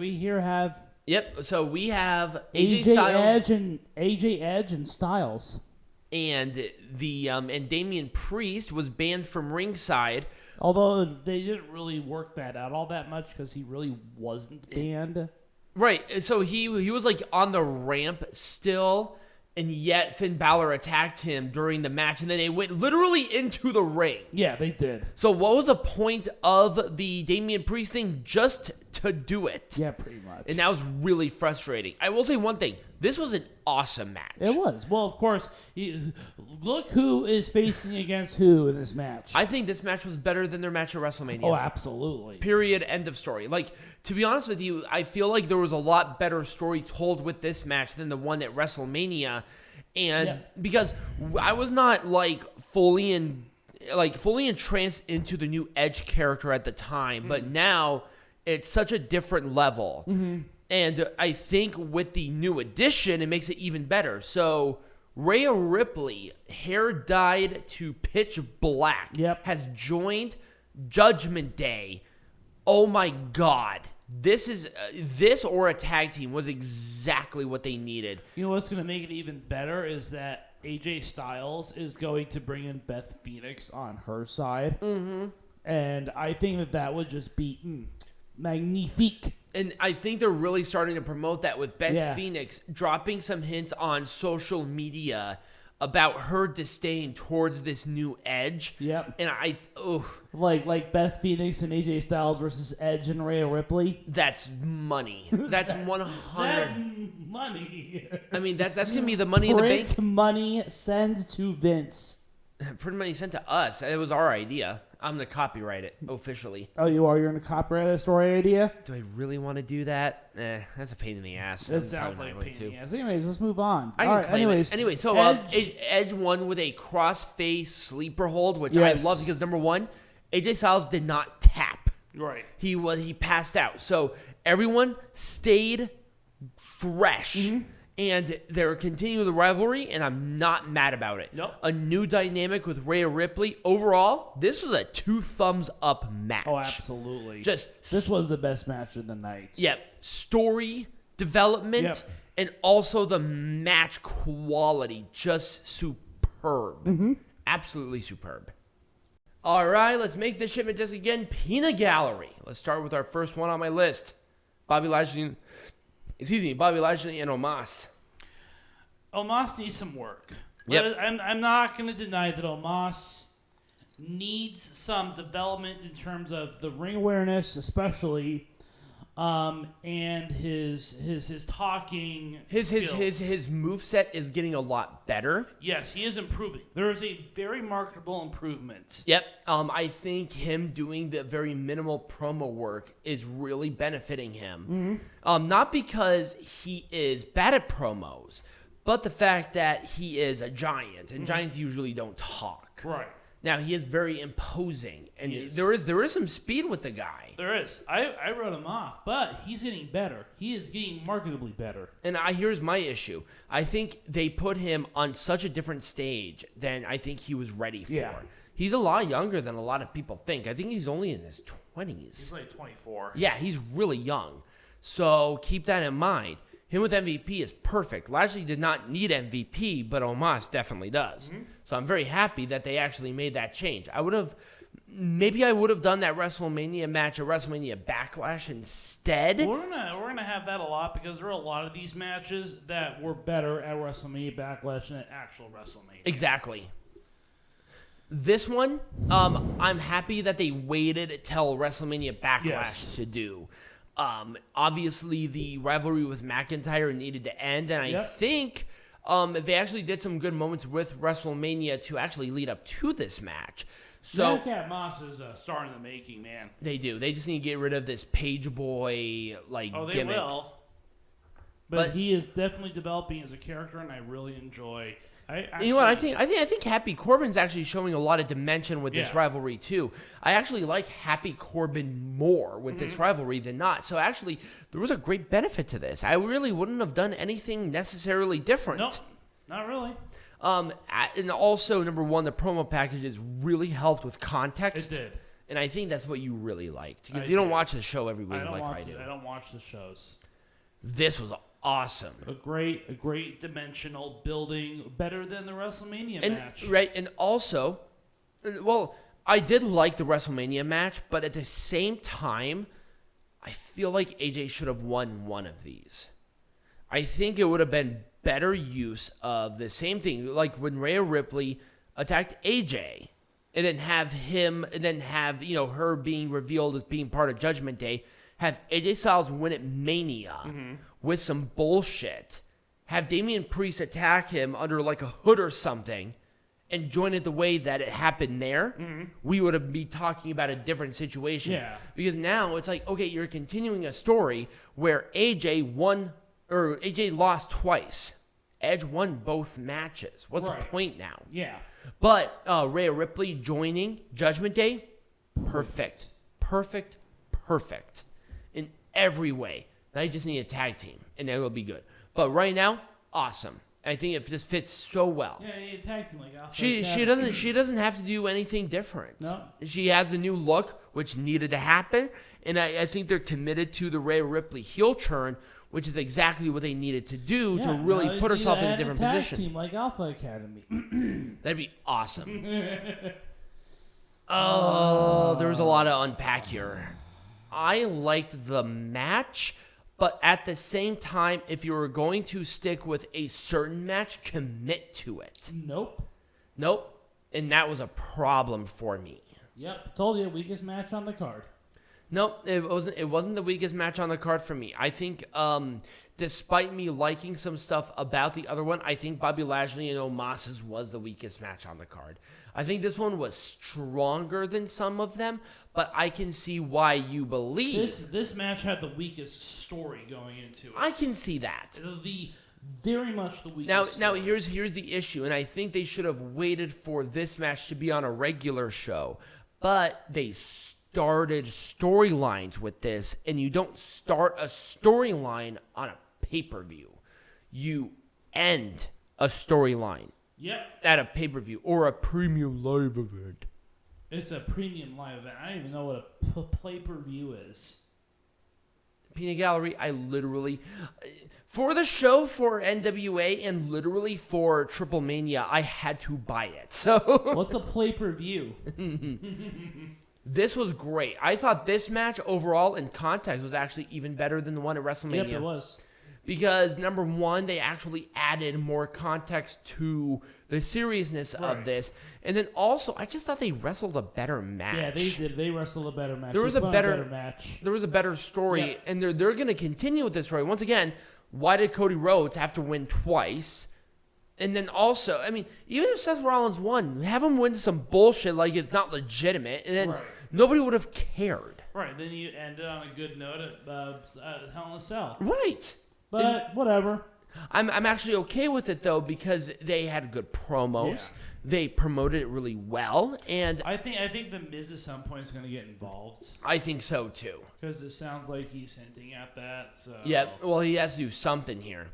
we here have... Yep, so we have AJ Edge and Styles. And and Damian Priest was banned from ringside. Although they didn't really work that out all that much because he really wasn't banned. Right, so he was like on the ramp still, and yet Finn Balor attacked him during the match, and then they went literally into the ring. Yeah, they did. So what was the point of the Damian Priest thing? Just to do it. Yeah, pretty much. And that was really frustrating. I will say one thing. This was an awesome match. It was. Well, of course, look who is facing against who in this match. I think this match was better than their match at WrestleMania. Oh, absolutely. Period. End of story. Like, to be honest with you, I feel like there was a lot better story told with this match than the one at WrestleMania. And because I was not fully entranced into the new Edge character at the time, but now it's such a different level. Mm-hmm. And I think with the new addition, it makes it even better. So Rhea Ripley, hair dyed to pitch black, has joined Judgment Day. Oh my God. This or a tag team was exactly what they needed. You know what's going to make it even better is that AJ Styles is going to bring in Beth Phoenix on her side. Mm-hmm. And I think that would just be magnifique. And I think they're really starting to promote that with Beth Phoenix dropping some hints on social media about her disdain towards this new Edge. Yep. And like Beth Phoenix and AJ Styles versus Edge and Rhea Ripley. That's money. That's 100. That's money. I mean, that's gonna be the money in the bank. Print money, send to Vince. Print money sent to us. It was our idea. I'm going to copyright it officially. Oh, you are? You're going to copyright that story idea? Do I really want to do that? That's a pain in the ass. That sounds like a pain in the ass. Anyways, let's move on. Anyway, so Edge won with a cross-face sleeper hold, which I love because, number one, AJ Styles did not tap. Right. He passed out. So everyone stayed fresh. Mm-hmm. And they're continuing the rivalry, and I'm not mad about it. Nope. A new dynamic with Rhea Ripley. Overall, this was a 2 thumbs up match. Oh, absolutely. This was the best match of the night. Yep. Story, development, and also the match quality. Just superb. Mm-hmm. Absolutely superb. All right, let's make this shipment just again. Peanut Gallery. Let's start with our first one on my list. Bobby Lashley and Omos. Omos needs some work. Yep. I'm not going to deny that Omos needs some development in terms of the ring awareness, especially, and his talking skills. His moveset is getting a lot better. Yes, he is improving. There is a very marketable improvement. Yep. I think him doing the very minimal promo work is really benefiting him. Mm-hmm. Not because he is bad at promos, but the fact that he is a giant, and giants usually don't talk. Right. Now, he is very imposing, and there is some speed with the guy. There is. I wrote him off, but he's getting better. He is getting marketably better. And here's my issue. I think they put him on such a different stage than I think he was ready for. Yeah. He's a lot younger than a lot of people think. I think he's only in his 20s. He's like 24. Yeah, he's really young. So keep that in mind. Him with MVP is perfect. Lashley did not need MVP, but Omos definitely does. Mm-hmm. So I'm very happy that they actually made that change. I would have done that WrestleMania match or WrestleMania Backlash instead. We're gonna have that a lot because there are a lot of these matches that were better at WrestleMania Backlash than at actual WrestleMania. Exactly. This one, I'm happy that they waited till WrestleMania Backlash to do. Obviously, the rivalry with McIntyre needed to end, and I think they actually did some good moments with WrestleMania to actually lead up to this match. So Madcap Moss is a star in the making, man. They do. They just need to get rid of this page boy they gimmick. Will. But he is definitely developing as a character, and I really enjoy. You know what? I think Happy Corbin's actually showing a lot of dimension with this rivalry too. I actually like Happy Corbin more with this rivalry than not. So actually, there was a great benefit to this. I really wouldn't have done anything necessarily different. No, not really. And also, number one, the promo packages really helped with context. It did. And I think that's what you really liked. Because you don't watch the show every week like I do. I don't watch the shows. This was awesome. A great dimensional building, better than the WrestleMania match. Right, and also, well, I did like the WrestleMania match, but at the same time, I feel like AJ should have won one of these. I think it would have been better use of the same thing, like when Rhea Ripley attacked AJ, and then have her being revealed as being part of Judgment Day, have AJ Styles win at Mania with some bullshit, have Damian Priest attack him under like a hood or something, and join it the way that it happened there, we would have been talking about a different situation. Yeah. Because now it's like, okay, you're continuing a story where AJ lost twice. Edge won both matches. What's the point now? Yeah. But Rhea Ripley joining Judgment Day, perfect. In every way. Now you just need a tag team, and then it'll be good. But right now, awesome. I think it just fits so well. Yeah, you tag team like Alpha She doesn't have to do anything different. No. She has a new look, which needed to happen, and I think they're committed to the Rhea Ripley heel turn, which is exactly what they needed to do to really put herself in a different position. Team like Alpha Academy. That'd be awesome. Oh, there was a lot to unpack here. I liked the match, but at the same time, if you were going to stick with a certain match, commit to it. Nope. And that was a problem for me. Yep, told you, weakest match on the card. Nope, it wasn't the weakest match on the card for me. I think, despite me liking some stuff about the other one, I think Bobby Lashley and Omos's was the weakest match on the card. I think this one was stronger than some of them, but I can see why you believe this match had the weakest story going into it. I can see that. Very much the weakest. Now here's the issue, and I think they should have waited for this match to be on a regular show, but they started storylines with this, and you don't start a storyline on a pay-per-view. You end a storyline at a pay-per-view or a premium live event. It's a premium live event. I don't even know what a pay-per-view is. Peanut Gallery, I literally... For the show, for NWA, and literally for Triple Mania, I had to buy it. So what's a pay-per-view? This was great. I thought this match overall in context was actually even better than the one at WrestleMania. Yep, it was. Because, number one, they actually added more context to the seriousness of this. And then also, I just thought they wrestled a better match. Yeah, they did. They wrestled a better match. There was a better match. There was a better story, and they're going to continue with this story. Once again, why did Cody Rhodes have to win twice? And then also, I mean, even if Seth Rollins won, have him win some bullshit like it's not legitimate, and then nobody would have cared. Right, then you ended on a good note at Hell in a Cell. Right. But whatever. I'm actually okay with it, though, because they had good promos. Yeah. They promoted it really well, and I think the Miz at some point is going to get involved. I think so too, because it sounds like he's hinting at that. So yeah, well, he has to do something here.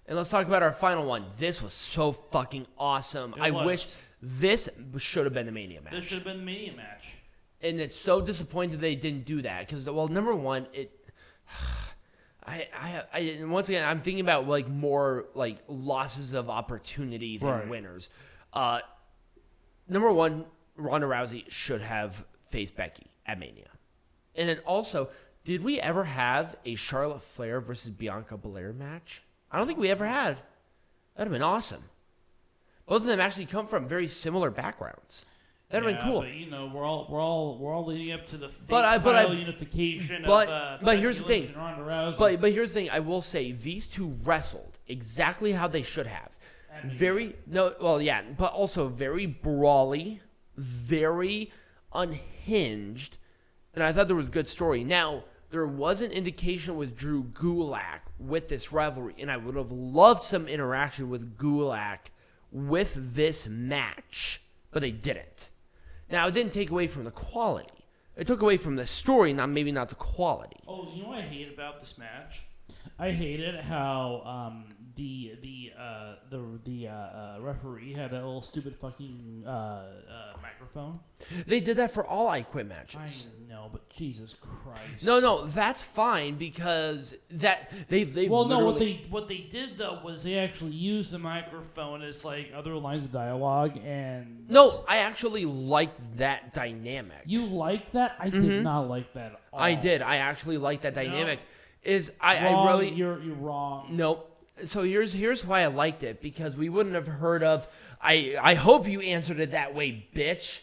And let's talk about our final one. This was so fucking awesome. I wish this should have been the Mania match. This should have been the Mania match. And it's so disappointed they didn't do that because, well, number one, once again, I'm thinking about like more like losses of opportunity than winners. Number one, Ronda Rousey should have faced Becky at Mania. And then also, did we ever have a Charlotte Flair versus Bianca Belair match? I don't think we ever had. That'd have been awesome. Both of them actually come from very similar backgrounds. That'd have been cool. But you know, we're all leading up to the title unification of here's the thing. and Ronda Rousey. But here's the thing. I will say these two wrestled exactly how they should have. But also very brawly, very unhinged, and I thought there was good story. Now, there was an indication with Drew Gulak with this rivalry, and I would have loved some interaction with Gulak with this match, but they didn't. Now, it didn't take away from the quality. It took away from the story, maybe not the quality. Oh, you know what I hate about this match? I hated how the referee had that little stupid fucking microphone. They did that for all I Quit matches. I know, but Jesus Christ. No, that's fine because they've well, no, literally... what they did though was they actually used the microphone as like other lines of dialogue and. No, I actually liked that dynamic. You liked that? I did not like that at all. I did. I actually liked that dynamic. No. I really you're wrong. Nope. So here's why I liked it, because we wouldn't have heard of. I hope you answered it that way, bitch.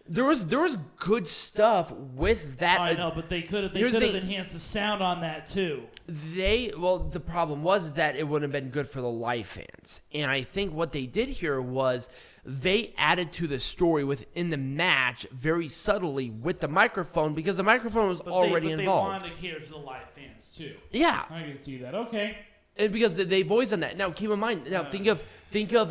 There was good stuff with that. I know, but they could have enhanced the sound on that too. The problem was that it wouldn't have been good for the live fans, and I think what they did here was they added to the story within the match very subtly with the microphone, because the microphone was already involved. They wanted to cater to the live fans too. Yeah, I can see that. Okay. And because they've always done that. Now, keep in mind. Now, think of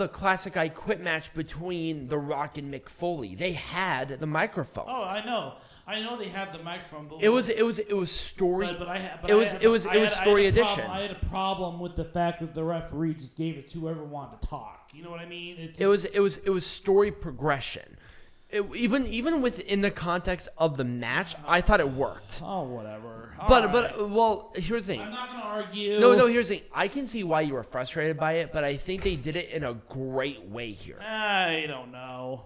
a classic I Quit match between The Rock and Mick Foley. They had the microphone. Oh, I know they had the microphone, but it was story. It was story edition. I had a problem with the fact that the referee just gave it to whoever wanted to talk. You know what I mean? It was story progression. Even within the context of the match, I thought it worked. Oh, whatever. But here's the thing. I'm not gonna argue. No, here's the thing. I can see why you were frustrated by it, but I think they did it in a great way here. I don't know.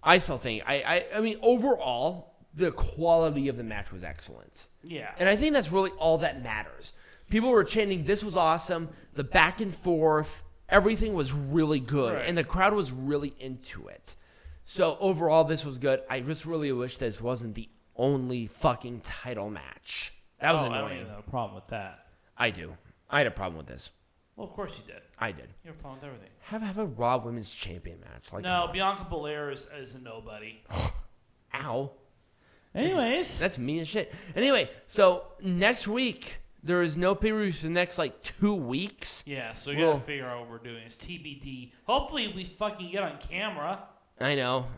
I still think I mean overall the quality of the match was excellent. Yeah. And I think that's really all that matters. People were chanting, "This was awesome." The back and forth, everything was really good, right. And the crowd was really into it. So overall, this was good. I just really wish this wasn't the only fucking title match. That was annoying. I don't even have a problem with that. I do. I had a problem with this. Well, of course you did. I did. You have a problem with everything. Have a Raw Women's Champion match. No, Bianca Belair is a nobody. Ow. Anyways. That's mean as shit. Anyway, so next week, there is no pay-per-view for the next, 2 weeks. Yeah, so you gotta figure out what we're doing. It's TBD. Hopefully we fucking get on camera. I know.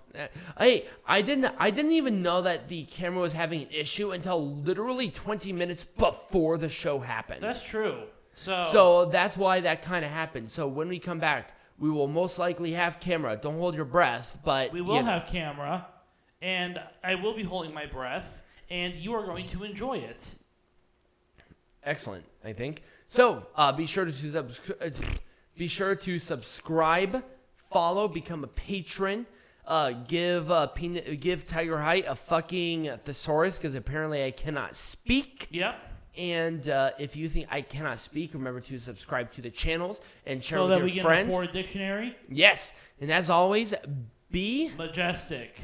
Hey, I didn't even know that the camera was having an issue until literally 20 minutes before the show happened. That's true. So that's why that kind of happened. So when we come back, we will most likely have camera. Don't hold your breath, but we will have camera, and I will be holding my breath, and you are going to enjoy it. Excellent, I think. So be sure to subscribe. Follow, become a patron, give Tiger Height a fucking thesaurus, because apparently I cannot speak. Yep. And if you think I cannot speak, remember to subscribe to the channels and share with your friends. So that we get a dictionary? Yes. And as always, be majestic.